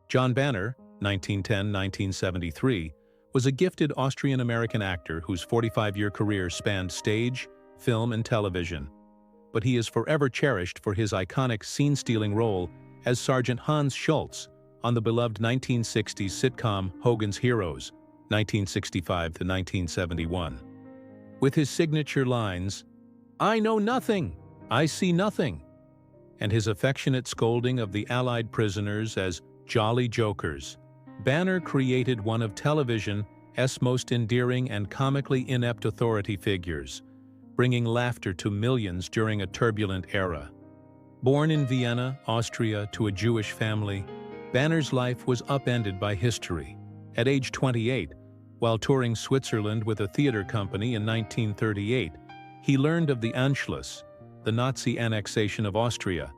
John Banner, 1910–1973, was a gifted Austrian-American actor whose 45-year career spanned stage, film, and television. But he is forever cherished for his iconic scene-stealing role as Sergeant Hans Schultz on the beloved 1960s sitcom Hogan's Heroes, 1965–1971. With his signature lines, "I know nothing, I see nothing," and his affectionate scolding of the Allied prisoners as jolly jokers, Banner created one of television's most endearing and comically inept authority figures, bringing laughter to millions during a turbulent era. Born in Vienna, Austria, to a Jewish family, Banner's life was upended by history. At age 28, while touring Switzerland with a theater company in 1938, he learned of the Anschluss, the Nazi annexation of Austria,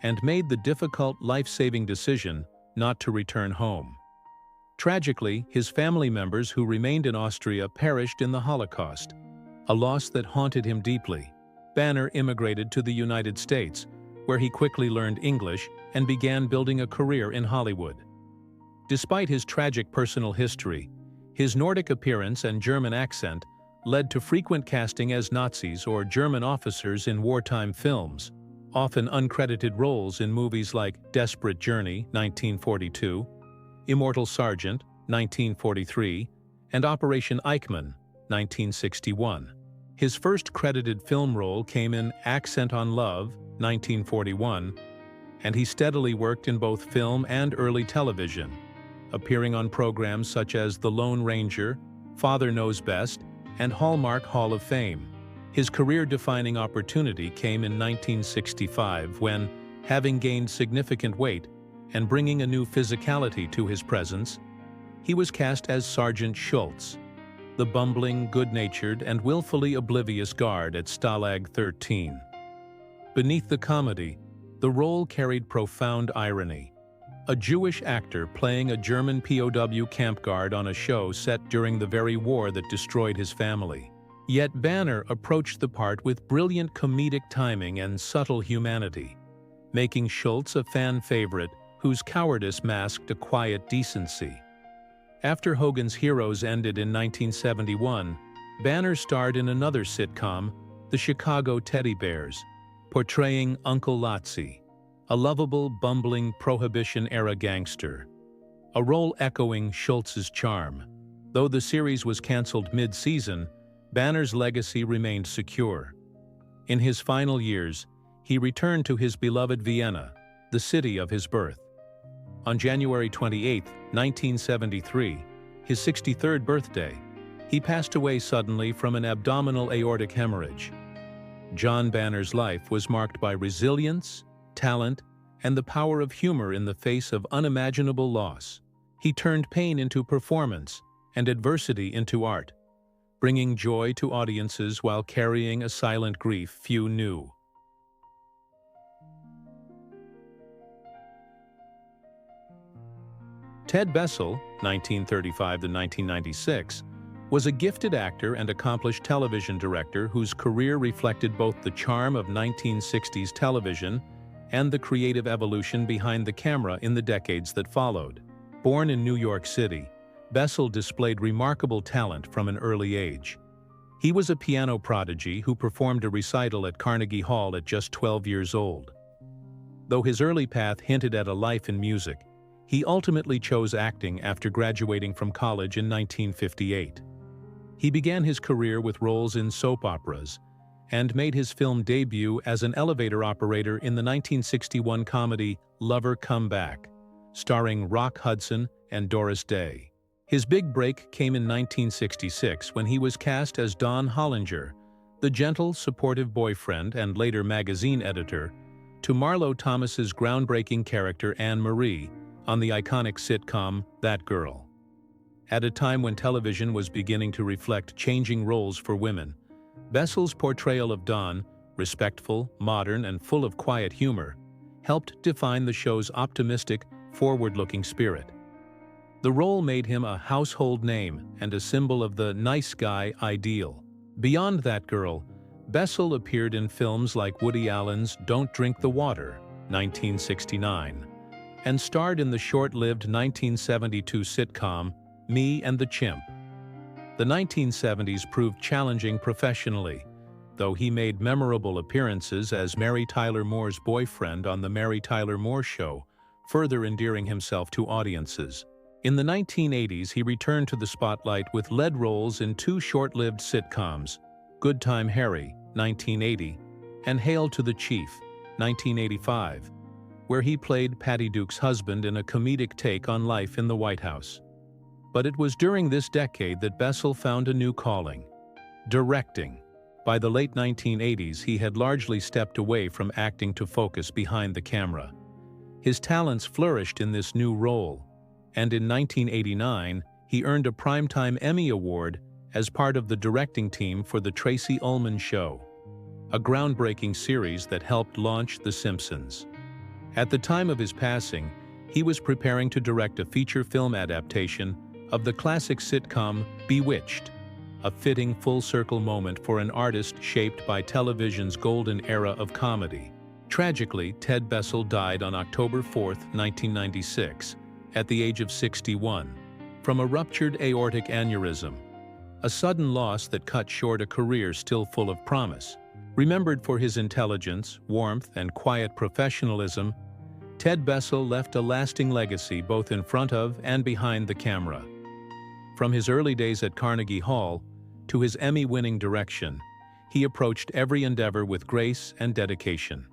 and made the difficult, life-saving decision not to return home. Tragically, his family members who remained in Austria perished in the Holocaust, a loss that haunted him deeply. Banner immigrated to the United States, where he quickly learned English and began building a career in Hollywood. Despite his tragic personal history, his Nordic appearance and German accent led to frequent casting as Nazis or German officers in wartime films, often uncredited roles in movies like Desperate Journey, 1942, Immortal Sergeant, 1943, and Operation Eichmann, 1961. His first credited film role came in Accent on Love, 1941, and he steadily worked in both film and early television, appearing on programs such as The Lone Ranger, Father Knows Best, and Hallmark Hall of Fame. His career-defining opportunity came in 1965 when, having gained significant weight and bringing a new physicality to his presence, he was cast as Sergeant Schultz, the bumbling, good-natured, and willfully oblivious guard at Stalag 13. Beneath the comedy, the role carried profound irony. A Jewish actor playing a German POW camp guard on a show set during the very war that destroyed his family. Yet Banner approached the part with brilliant comedic timing and subtle humanity, making Schultz a fan favorite whose cowardice masked a quiet decency. After Hogan's Heroes ended in 1971, Banner starred in another sitcom, The Chicago Teddy Bears, portraying Uncle Lotzie, a lovable, bumbling Prohibition-era gangster, a role echoing Schultz's charm. Though the series was canceled mid-season, Banner's legacy remained secure. In his final years, he returned to his beloved Vienna, the city of his birth. On January 28, 1973, his 63rd birthday, he passed away suddenly from an abdominal aortic hemorrhage. John Banner's life was marked by resilience, talent, and the power of humor in the face of unimaginable loss. He turned pain into performance and adversity into art, bringing joy to audiences while carrying a silent grief few knew. Ted Bessell, 1935–1996, was a gifted actor and accomplished television director whose career reflected both the charm of 1960s television and the creative evolution behind the camera in the decades that followed. Born in New York City, Bessell displayed remarkable talent from an early age. He was a piano prodigy who performed a recital at Carnegie Hall at just 12 years old. Though his early path hinted at a life in music, he ultimately chose acting after graduating from college in 1958. He began his career with roles in soap operas and made his film debut as an elevator operator in the 1961 comedy Lover Come Back, starring Rock Hudson and Doris Day. His big break came in 1966 when he was cast as Don Hollinger, the gentle, supportive boyfriend and later magazine editor, to Marlo Thomas's groundbreaking character Anne Marie on the iconic sitcom That Girl. At a time when television was beginning to reflect changing roles for women, Bessell's portrayal of Dawn, respectful, modern, and full of quiet humor, helped define the show's optimistic, forward-looking spirit. The role made him a household name and a symbol of the nice guy ideal. Beyond That Girl, Bessell appeared in films like Woody Allen's Don't Drink the Water, 1969, and starred in the short-lived 1972 sitcom Me and the Chimp. The 1970s proved challenging professionally, though he made memorable appearances as Mary Tyler Moore's boyfriend on The Mary Tyler Moore Show, further endearing himself to audiences. In the 1980s, he returned to the spotlight with lead roles in two short-lived sitcoms, Good Time Harry, 1980, and Hail to the Chief, 1985, where he played Patty Duke's husband in a comedic take on life in the White House. But it was during this decade that Bessell found a new calling: directing. By the late 1980s, he had largely stepped away from acting to focus behind the camera. His talents flourished in this new role, and in 1989, he earned a Primetime Emmy Award as part of the directing team for The Tracey Ullman Show, a groundbreaking series that helped launch The Simpsons. At the time of his passing, he was preparing to direct a feature film adaptation of the classic sitcom Bewitched, a fitting full-circle moment for an artist shaped by television's golden era of comedy. Tragically, Ted Bessell died on October 4, 1996, at the age of 61, from a ruptured aortic aneurysm, a sudden loss that cut short a career still full of promise. Remembered for his intelligence, warmth, and quiet professionalism, Ted Bessell left a lasting legacy both in front of and behind the camera. From his early days at Carnegie Hall to his Emmy-winning direction, he approached every endeavor with grace and dedication.